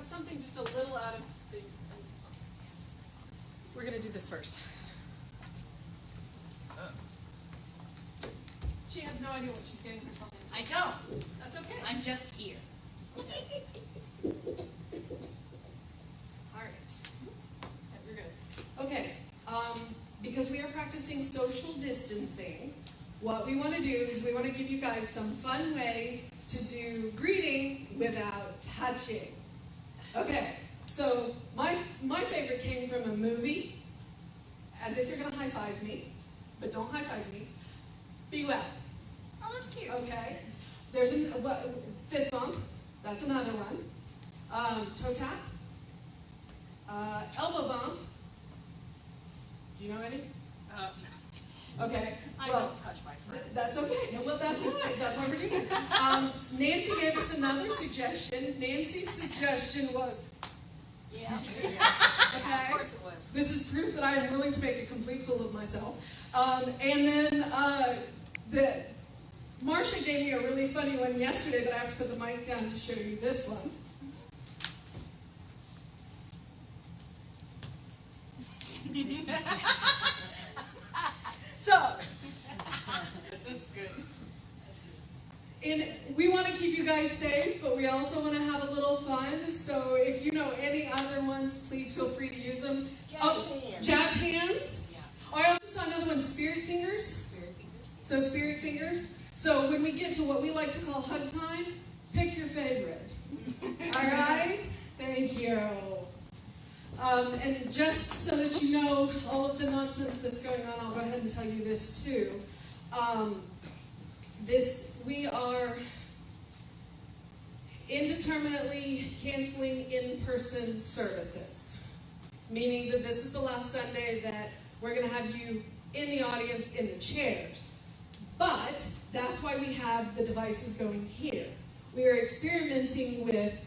have something just a little out of the... We're going to do this first. She has no idea what she's getting herself into. I don't. That's okay. I'm just here. All right. Okay, we're good. Okay. Because we are practicing social distancing, what we want to do is we want to give you guys some fun ways to do greeting without touching. Okay. So my favorite came from a movie. As if you're going to high-five me, but don't high-five me. Be well. Oh, that's cute. Okay. There's fist bump. That's another one. Toe tap. Elbow bump. Do you know any? No. Okay. I Well, don't touch my friends. that's okay. Well, that's all right. That's why we're doing it. Nancy gave us another suggestion. Nancy's suggestion was, Yeah. okay. Of course it was. This is proof that I am willing to make a complete fool of myself. And then Marcia gave me a really funny one yesterday, but I have to put the mic down to show you this one. So, That's good. and we want to keep you guys safe, but we also want to have a little fun. So if you know any other ones, please feel free to use them. Jazz hands. Jazz hands. Yeah. Oh, I also saw another one, spirit fingers. Spirit fingers. So spirit fingers. So when we get to what we like to call hug time, pick your favorite. All right? Thank you. And just so that you know all of the nonsense that's going on, I'll go ahead and tell you this too. We are indeterminately canceling in-person services, meaning that this is the last Sunday that we're going to have you in the audience in the chairs. But that's why we have the devices going here. We are experimenting with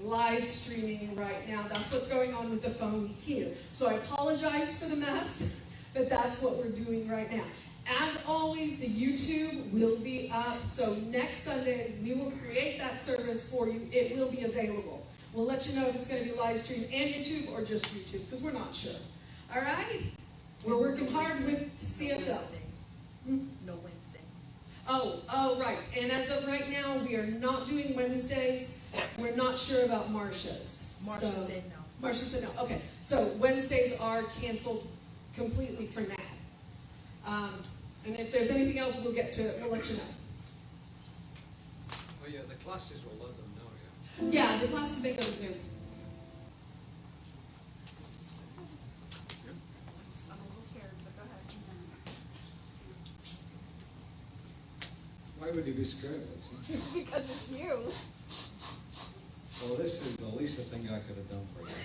live streaming right now. That's what's going on with the phone here. So I apologize for the mess, but that's what we're doing right now. As always, the YouTube will be up. So next Sunday, we will create that service for you. It will be available. We'll let you know if it's going to be live streamed and YouTube or just YouTube, because we're not sure. All right? We're working hard with CSL. No Wednesday. Oh, right. And as of right now, we are not doing Wednesdays. We're not sure about Marcia's. Marcia said no. Marcia said no. Okay. So Wednesdays are canceled completely for now. And if there's anything else, we'll let you know. Well, yeah, the classes will let them know, Yeah, the classes may go to Zoom. I'm a little scared, but go ahead. Why would you be scared, Lisa? Because it's you. Well, this is the least thing I could have done for you.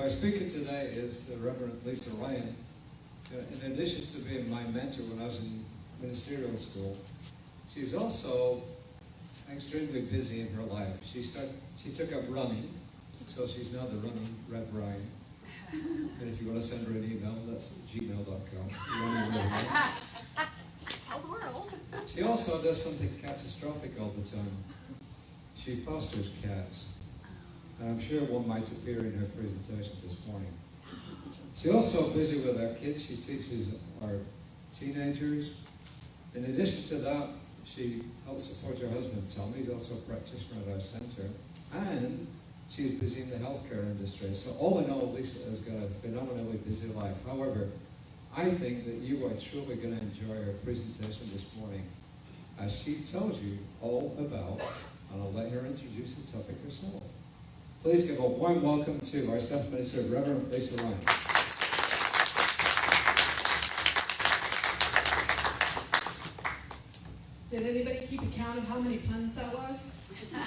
Our speaker today is the Reverend Lisa Ryan. In addition to being my mentor when I was in ministerial school, she's also extremely busy in her life. She took up running, so she's now the running Rev Ryan. And if you want to send her an email, that's gmail.com. Tell the world. She also does something catastrophic all the time. She fosters cats. And I'm sure one might appear in her presentation this morning. She's also busy with our kids. She teaches our teenagers. In addition to that, she helps support her husband, Tom. He's also a practitioner at our center. And she's busy in the healthcare industry. So all in all, Lisa has got a phenomenally busy life. However, I think that you are truly going to enjoy her presentation this morning as she tells you all about, and I'll let her introduce the topic herself. Please give a warm welcome to our staff minister, Reverend Lisa Ryan. Did anybody keep account of how many puns that was? I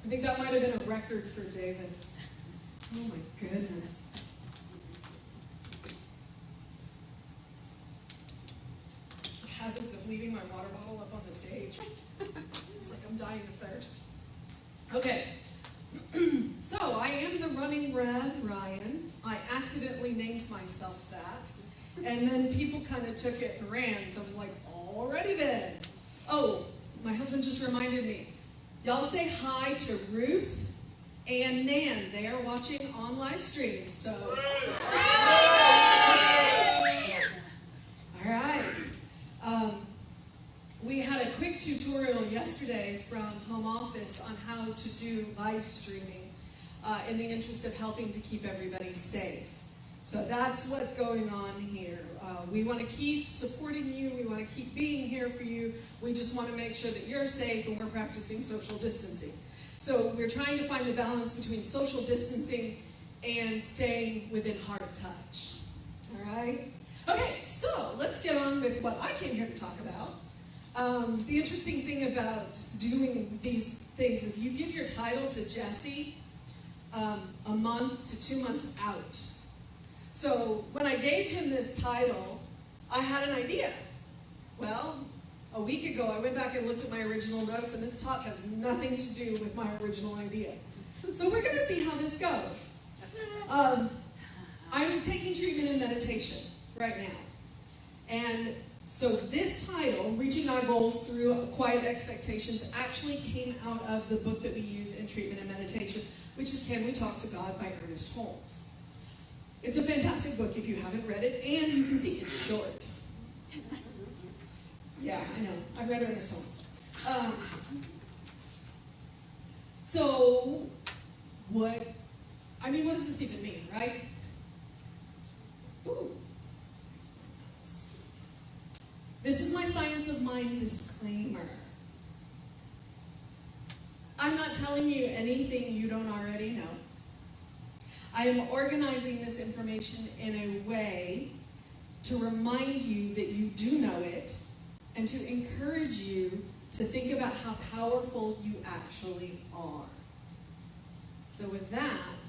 think that might have been a record for David. Oh my goodness. Hazards of leaving my water bottle up on the stage. It's like I'm dying of thirst. Okay. So I am the running Rev Ryan. I accidentally named myself that. And then people kind of took it and ran. So I'm like, alrighty then. Oh, husband just reminded me. Y'all say hi to Ruth and Nan. They are watching on live stream. So, all right. We had a quick tutorial yesterday from home office on how to do live streaming in the interest of helping to keep everybody safe. So that's what's going on here. We want to keep supporting you. We want to keep being here for you. We just want to make sure that you're safe and we're practicing social distancing. So we're trying to find the balance between social distancing and staying within heart touch. All right? Okay, so let's get on with what I came here to talk about. The interesting thing about doing these things is you give your title to Jesse a month to 2 months out. So when I gave him this title, I had an idea. Well, a week ago I went back and looked at my original notes, and this talk has nothing to do with my original idea. So we're going to see how this goes. I'm taking treatment in meditation right now. And so this title, Reaching Our Goals Through Quiet Expectations, actually came out of the book that we use in treatment and meditation, which is Can We Talk to God by Ernest Holmes. It's a fantastic book if you haven't read it, and you can see it's short. Yeah, I know. I've read Ernest Holmes. So, what does this even mean, right? Ooh. This is my Science of Mind disclaimer. I'm not telling you anything you don't already know. I am organizing this information in a way to remind you that you do know it and to encourage you to think about how powerful you actually are. So with that,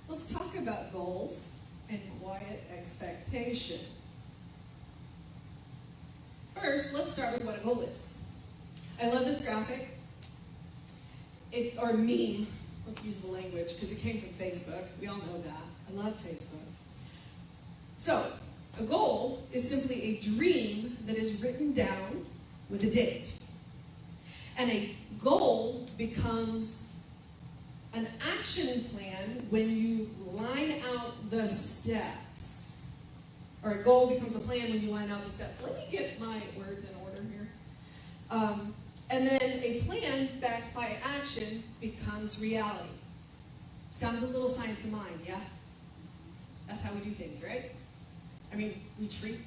let's talk about goals and quiet expectation. First, let's start with what a goal is. I love this graphic, or meme. Let's use the language, because it came from Facebook. We all know that. I love Facebook. So, a goal is simply a dream that is written down with a date. And a goal becomes an action plan when you line out the steps. Or a goal becomes a plan when you line out the steps. Let me get my words in order here. And then a plan backed by action becomes reality. Sounds a little science of mind, yeah? That's how we do things, right? I mean, we treat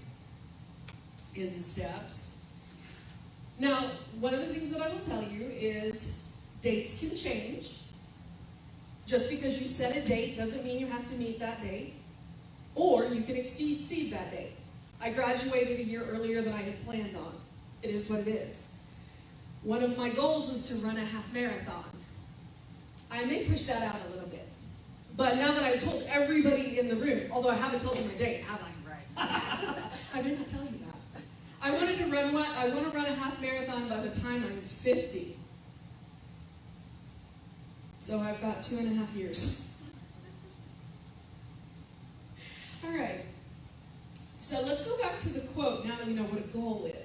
in steps. Now, one of the things that I will tell you is dates can change. Just because you set a date doesn't mean you have to meet that date. Or you can exceed that date. I graduated a year earlier than I had planned on. It is what it is. One of my goals is to run a half marathon. I may push that out a little bit. But now that I've told everybody in the room, although I haven't told them my date, have I? Right. I did not tell you that. I want to run a half marathon by the time I'm 50. So I've got 2.5 years. All right. So let's go back to the quote now that we know what a goal is.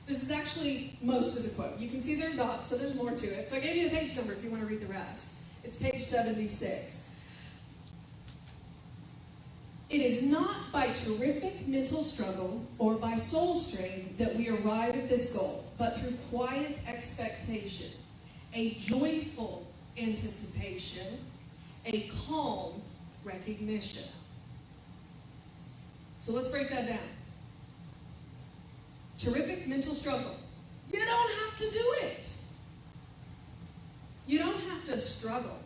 This is actually most of the quote. You can see there are dots, so there's more to it. So I gave you the page number if you want to read the rest. It's page 76. It is not by terrific mental struggle or by soul strain that we arrive at this goal, but through quiet expectation, a joyful anticipation, a calm recognition. So let's break that down. Terrific mental struggle. You don't have to do it. You don't have to struggle.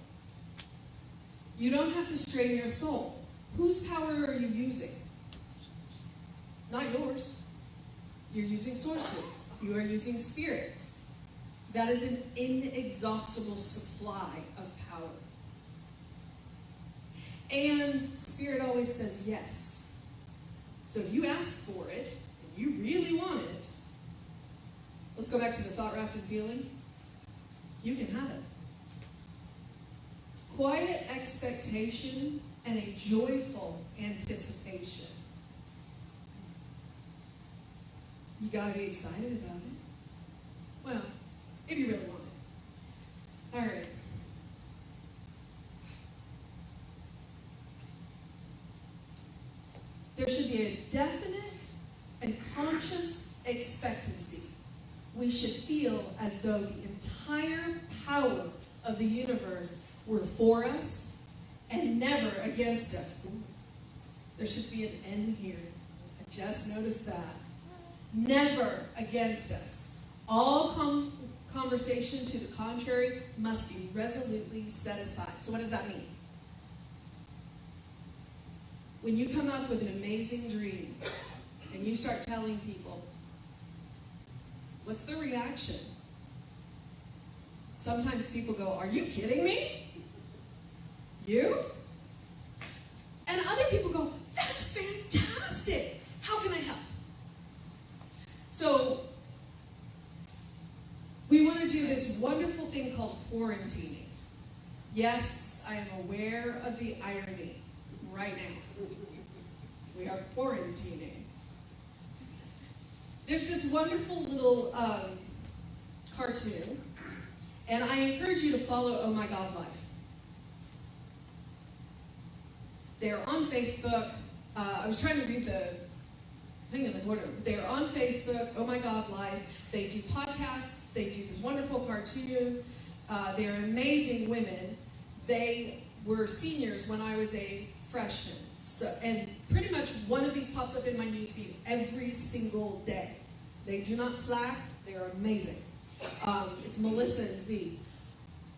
You don't have to strain your soul. Whose power are you using? Not yours. You're using sources. You are using spirits. That is an inexhaustible supply of power. And Spirit always says yes. So if you ask for it, and you really want it, let's go back to the thought wrapped in feeling. You can have it. Quiet expectation and a joyful anticipation. You got to be excited about it. Well, if you really want it. All right. There should be a definite and conscious expectancy. We should feel as though the entire power of the universe were for us and never against us. Ooh, there should be an N here. I just noticed that. Never against us. All conversation to the contrary must be resolutely set aside. So what does that mean? When you come up with an amazing dream and you start telling people, what's the reaction? Sometimes people go, are you kidding me? You? And other people go, that's fantastic. How can I help? So, we want to do this wonderful thing called quarantining. Yes, I am aware of the irony right now. We are quarantining. There's this wonderful little cartoon, and I encourage you to follow Oh My God Life. They're on Facebook. I was trying to read the thing in the corner. They're on Facebook, Oh My God Life. They do podcasts. They do this wonderful cartoon. They're amazing women. They were seniors when I was a freshman. So, and pretty much one of these pops up in my newsfeed every single day. They do not slack. They are amazing. It's Melissa and Z.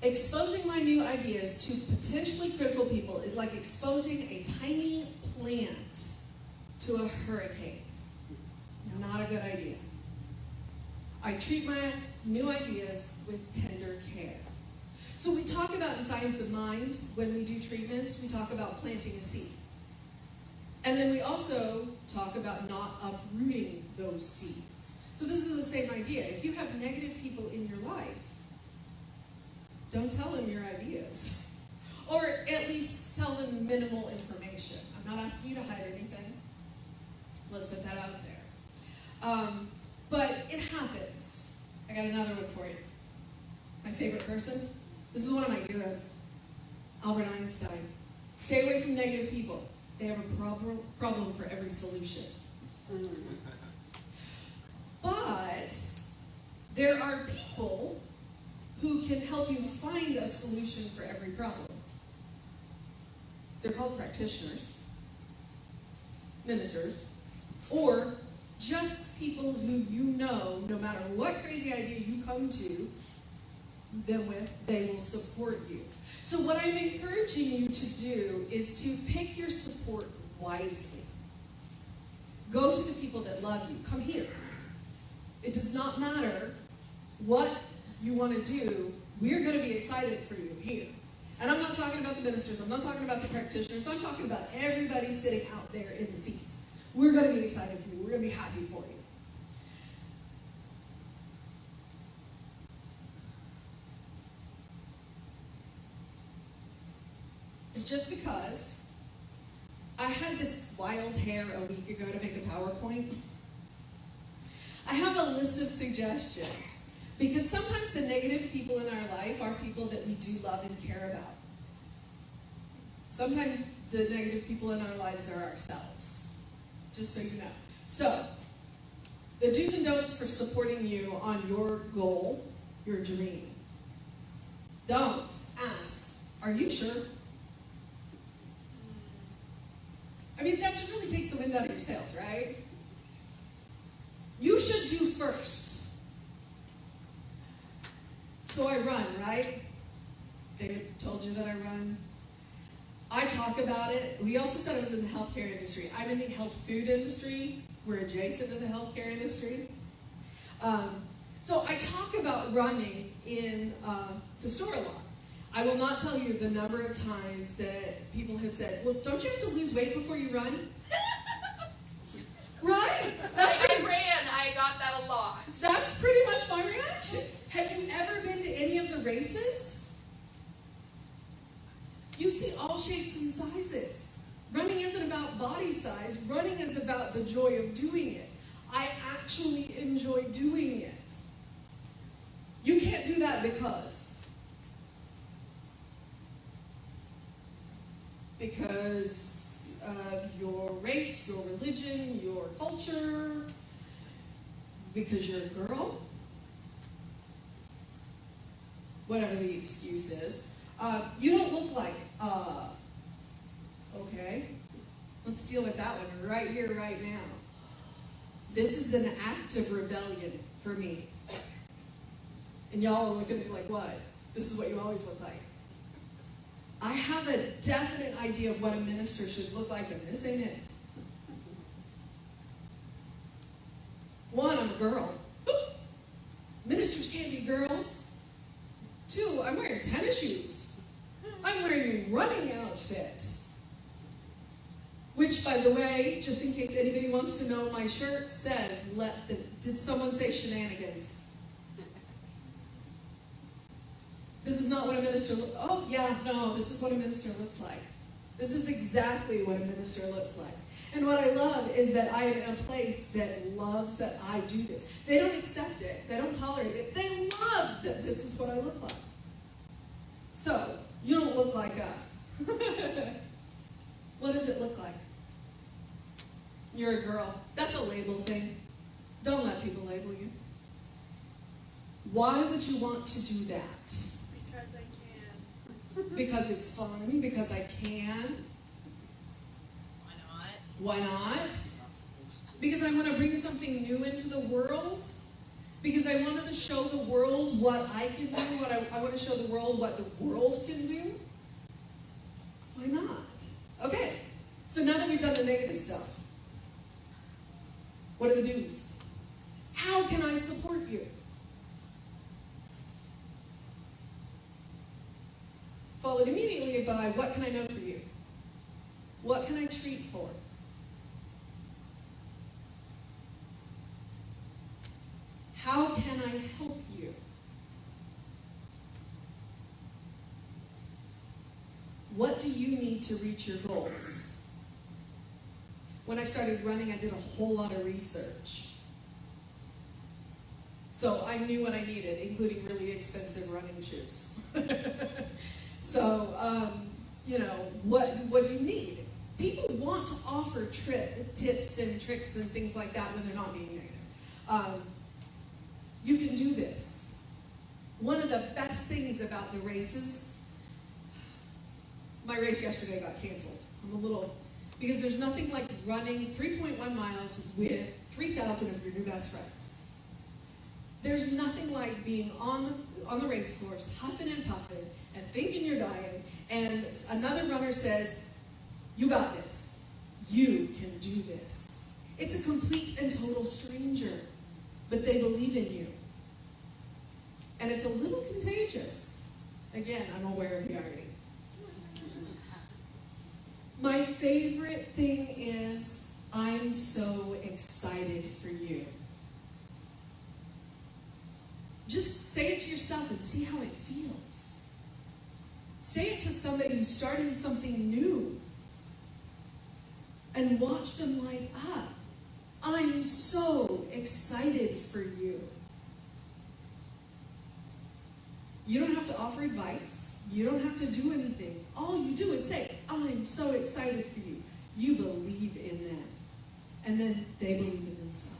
Exposing my new ideas to potentially critical people is like exposing a tiny plant to a hurricane. Not a good idea. I treat my new ideas with tender care. So we talk about in Science of Mind, when we do treatments, we talk about planting a seed. And then we also talk about not uprooting those seeds. So this is the same idea. If you have negative people in your life, don't tell them your ideas. Or at least tell them minimal information. I'm not asking you to hide anything. Let's put that out there. But it happens. I got another one for you. My favorite person. This is one of my heroes. Albert Einstein. Stay away from negative people. They have a problem for every solution. But there are people who can help you find a solution for every problem. They're called practitioners, ministers, or just people who you know, no matter what crazy idea you come to them with, they will support you. So what I'm encouraging you to do is to pick your support wisely. Go to the people that love you. Come here. It does not matter what you want to do. We're going to be excited for you here. And I'm not talking about the ministers. I'm not talking about the practitioners. I'm talking about everybody sitting out there in the seats. We're going to be excited for you. We're going to be happy for you. Just because I had this wild hair a week ago to make a PowerPoint, I have a list of suggestions. Because sometimes the negative people in our life are people that we do love and care about. Sometimes the negative people in our lives are ourselves. Just so you know. So, the do's and don'ts for supporting you on your goal, your dream. Don't ask, are you sure? I mean, that just really takes the wind out of your sails, right? You should do first. So I run, right? David told you that I run. I talk about it. We also said I was in the healthcare industry. I'm in the health food industry. We're adjacent to the healthcare industry. So I talk about running in the store a lot. I will not tell you the number of times that people have said, well, don't you have to lose weight before you run? Right? I ran. I got that a lot. That's pretty much my reaction. Have you ever been to any of the races? You see all shapes and sizes. Running isn't about body size. Running is about the joy of doing it. I actually enjoy doing it. your religion, your culture, because you're a girl, whatever the excuse is. You don't look like, okay, let's deal with that one right here, right now. This is an act of rebellion for me. And y'all are looking at me like, what? This is what you always look like. I have a definite idea of what a minister should look like, and this ain't it. One, I'm a girl. Ministers can't be girls. Two, I'm wearing tennis shoes. I'm wearing a running outfit. Which, by the way, just in case anybody wants to know, my shirt says, did someone say shenanigans? This is not what a minister this is what a minister looks like. This is exactly what a minister looks like. And what I love is that I am in a place that loves that I do this. They don't accept it. They don't tolerate it. They love that this is what I look like. So, you don't look like a... What does it look like? You're a girl. That's a label thing. Don't let people label you. Why would you want to do that? Because I can. Because it's fun? Because I can? Why not? Why not? Because I want to bring something new into the world? Because I wanted to show the world what I can do? I want to show the world what the world can do? Why not? Okay, so now that we've done the negative stuff, what are the do's? How can I support you? Followed immediately by, what can I know for you? What can I treat for? How can I help you? What do you need to reach your goals? When I started running, I did a whole lot of research. So I knew what I needed, including really expensive running shoes. So, what do you need? People want to offer tips and tricks and things like that when they're not being negative. You can do this. One of the best things about the races, my race yesterday got canceled. Because there's nothing like running 3.1 miles with 3,000 of your new best friends. There's nothing like being on the race course, huffing and puffing, and thinking you're dying, and another runner says, you got this. You can do this. It's a complete and total stranger, but they believe in you. And it's a little contagious. Again, I'm aware of the irony. My favorite thing is, I'm so excited for you. Just say it to yourself and see how it feels. Say it to somebody who's starting something new. And watch them light up. I'm so excited for you. You don't have to offer advice. You don't have to do anything. All you do is say, I'm so excited for you. You believe in them. And then they believe in themselves.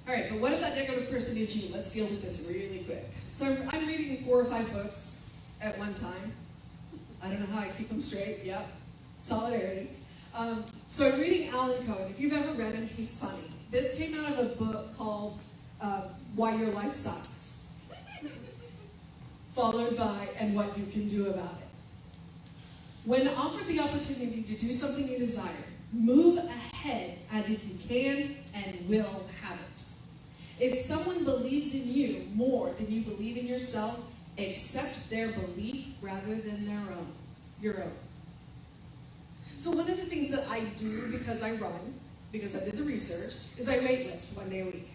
All right, but what if that negative person is you? Let's deal with this really quick. So I'm reading 4 or 5 books at one time. I don't know how I keep them straight. Yep, solidarity. So I'm reading Alan Cohen. If you've ever read him, he's funny. This came out of a book called Why Your Life Sucks, followed by And What You Can Do About It. When offered the opportunity to do something you desire, move ahead as if you can and will have it. If someone believes in you more than you believe in yourself, accept their belief rather than your own. So one of the things that I do because I run, because I did the research, is I weightlift 1 day a week.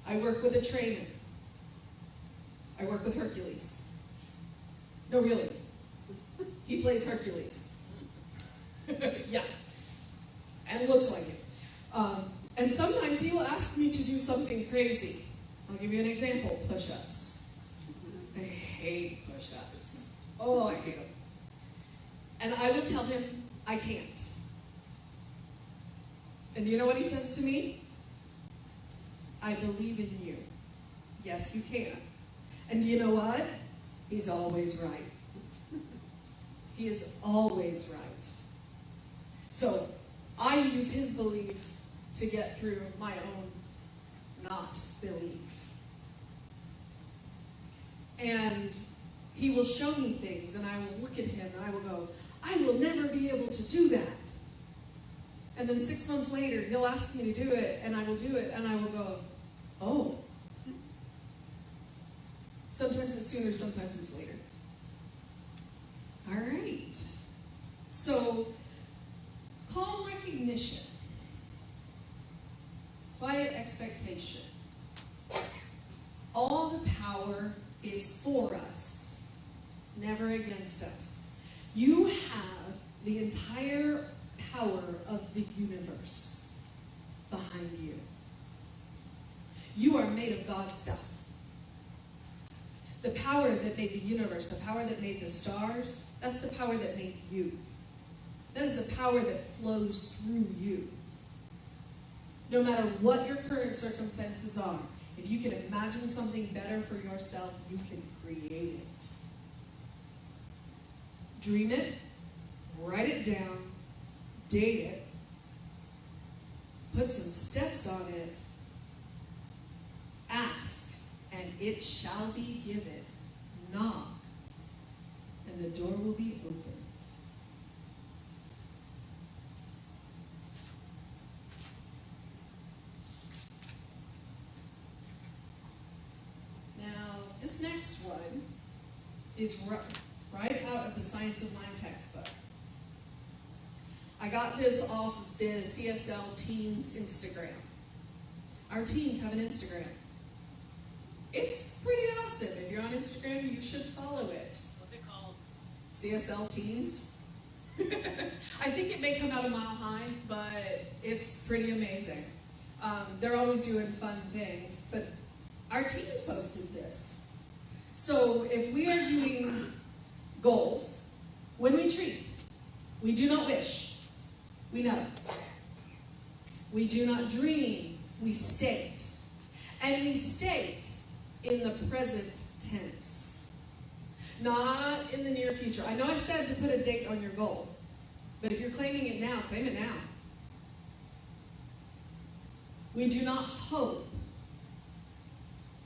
I work with a trainer. I work with Hercules. No, really. He plays Hercules. Yeah. And looks like it. And sometimes he will ask me to do something crazy. I'll give you an example. Push-ups. I hate push-ups. Oh, I hate him. And I will tell him I can't. And you know what he says to me? I believe in you. Yes, you can. And you know what? He's always right. He is always right. So I use his belief to get through my own not belief. And he will show me things, and I will look at him, and I will go, I will never be able to do that. And then 6 months later, he'll ask me to do it, and I will do it, and I will go, oh. Sometimes it's sooner, sometimes it's later. All right. So, calm recognition. Quiet expectation. All the power is for us, never against us. You have the entire power of the universe behind you. You are made of God's stuff. The power that made the universe, the power that made the stars, that's the power that made you. That is the power that flows through you. No matter what your current circumstances are, if you can imagine something better for yourself, you can create it. Dream it, write it down, date it, put some steps on it, ask, and it shall be given. Knock, and the door will be opened. Now, this next one is right out of the Science of Mind textbook. I got this off of the CSL Teens Instagram. Our teens have an Instagram. It's pretty awesome. If you're on Instagram, you should follow it. What's it called? CSL Teens. I think it may come out of Mile High, but it's pretty amazing. They're always doing fun things, but our teens posted this. So if we are doing goals, when we treat, we do not wish, we know. We do not dream, we state. And we state in the present tense, not in the near future. I know I said to put a date on your goal, but if you're claiming it now, claim it now. We do not hope.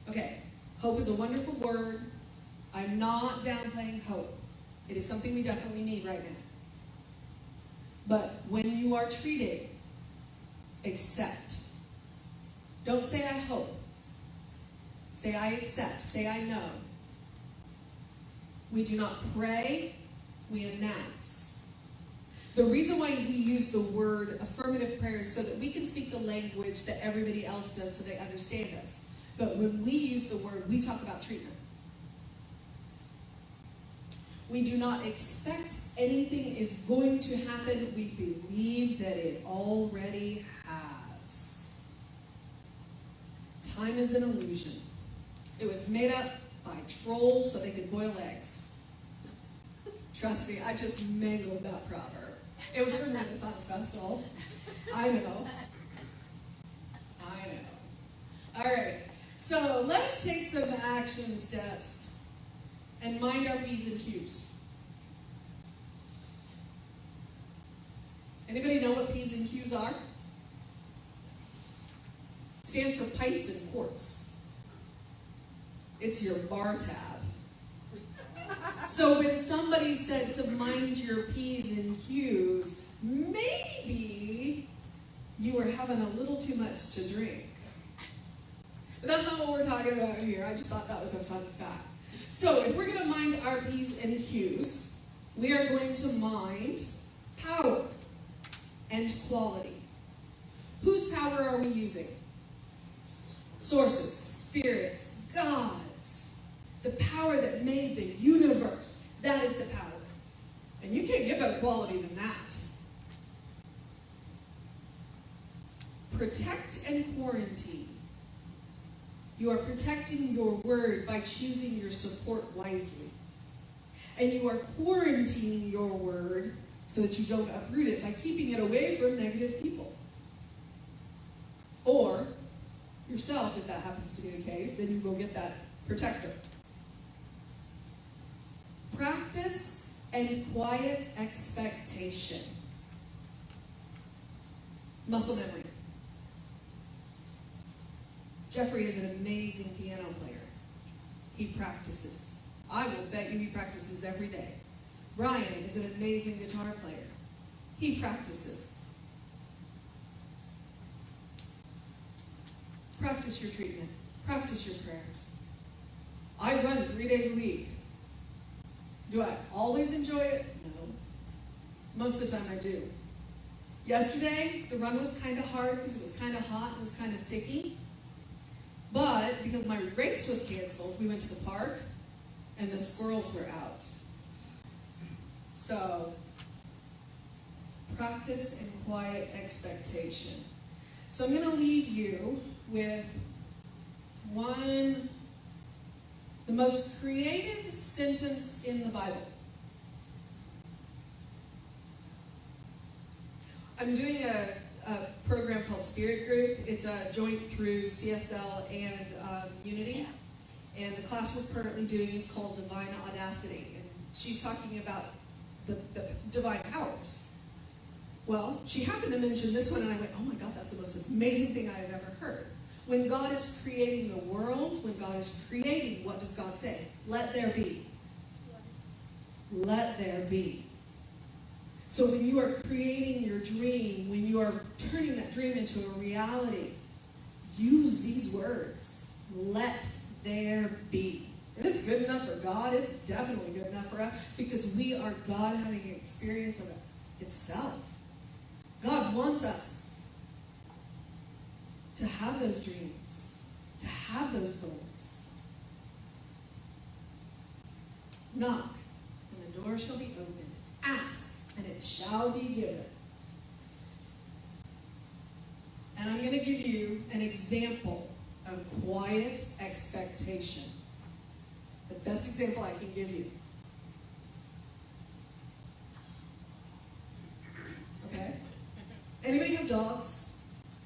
Okay, hope is a wonderful word. I'm not downplaying hope. It is something we definitely need right now. But when you are treating, accept. Don't say I hope. Say I accept. Say I know. We do not pray, we announce. The reason why we use the word affirmative prayer is so that we can speak the language that everybody else does so they understand us. But when we use the word, we talk about treatment. We do not expect anything is going to happen. We believe that it already has. Time is an illusion. It was made up by trolls so they could boil eggs. Trust me, I just mangled that proverb. It was from Renaissance Festival. I know. All right. So let's take some action steps and mind our P's and Q's. Anybody know what P's and Q's are? It stands for pints and quarts. It's your bar tab. So when somebody said to mind your P's and Q's, maybe you were having a little too much to drink. But that's not what we're talking about here. I just thought that was a fun fact. So if we're going to mind our P's and Q's, we are going to mind power and quality. Whose power are we using? Sources, spirits, gods. The power that made the universe. That is the power. And you can't get better quality than that. Protect and quarantine. You are protecting your word by choosing your support wisely. And you are quarantining your word so that you don't uproot it by keeping it away from negative people. Or yourself, if that happens to be the case, then you go get that protector. Practice and quiet expectation. Muscle memory. Jeffrey is an amazing piano player. He practices. I will bet you he practices every day. Brian is an amazing guitar player. He practices. Practice your treatment. Practice your prayers. I run 3 days a week. Do I always enjoy it? No. Most of the time I do. Yesterday, the run was kind of hard because it was kind of hot and it was kind of sticky. But because my race was canceled, we went to the park and the squirrels were out. So, practice and quiet expectation. So I'm going to leave you with the most creative sentence in the Bible. I'm doing a program called Spirit Group. It's a joint through CSL and Unity. And the class we're currently doing is called Divine Audacity. And she's talking about the divine powers. Well, she happened to mention this one, and I went, oh my God, that's the most amazing thing I have ever heard. When God is creating the world, when God is creating, what does God say? Let there be. Let there be. So when you are creating your dream, when you are turning that dream into a reality, use these words. Let there be. If it's good enough for God, it's definitely good enough for us, because we are God having an experience of it itself. God wants us to have those dreams, to have those goals. Knock, and the door shall be opened. Ask, and it shall be given. And I'm going to give you an example of quiet expectation. The best example I can give you. Okay? Anybody have dogs?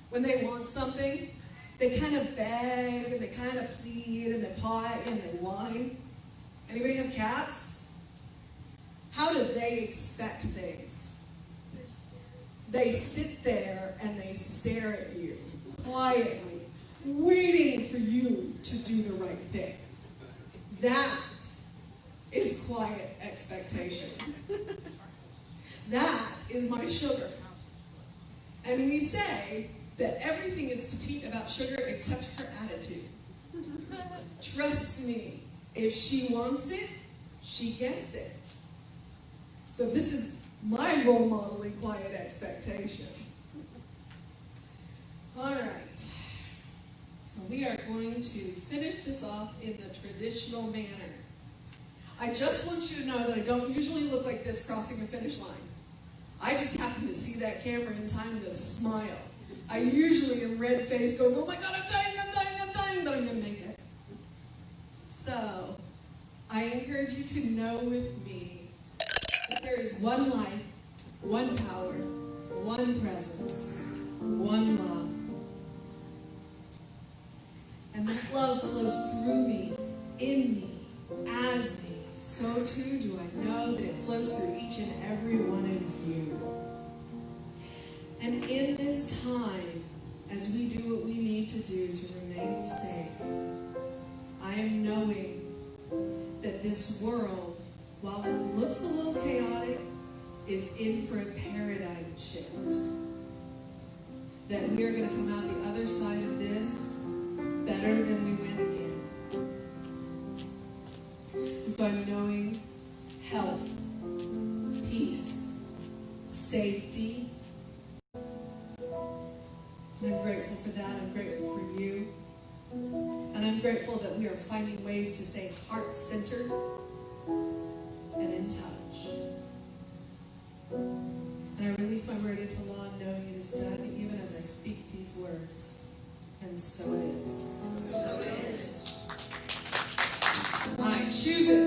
When they want something, they kind of beg, and they kind of plead, and they paw and they whine. Anybody have cats? How do they expect things? They sit there and they stare at you quietly, waiting for you to do the right thing. That is quiet expectation. That is my sugar. And we say that everything is petite about sugar except her attitude. Trust me, if she wants it, she gets it. So this is my role model in quiet expectation. All right. So we are going to finish this off in the traditional manner. I just want you to know that I don't usually look like this crossing the finish line. I just happen to see that camera in time to smile. I usually am red-faced going, oh my God, I'm dying, but I'm going to make it. So, I encourage you to know with me that there is one life, one power, one presence, one love. And that love flows through me, in me, as me. So too do I know that it flows through each and every one of you. And in this time, as we do what we need to do to remain safe, I am knowing that this world, while it looks a little chaotic, is in for a paradigm shift. That we are going to come out the other side of this better than we went in. And so I'm knowing health, peace, safety. And I'm grateful for that. I'm grateful for you. And I'm grateful that we are finding ways to stay heart-centered and in touch. And I release my word into law, knowing it is done even as I speak these words. And so it is. So it is. I choose it.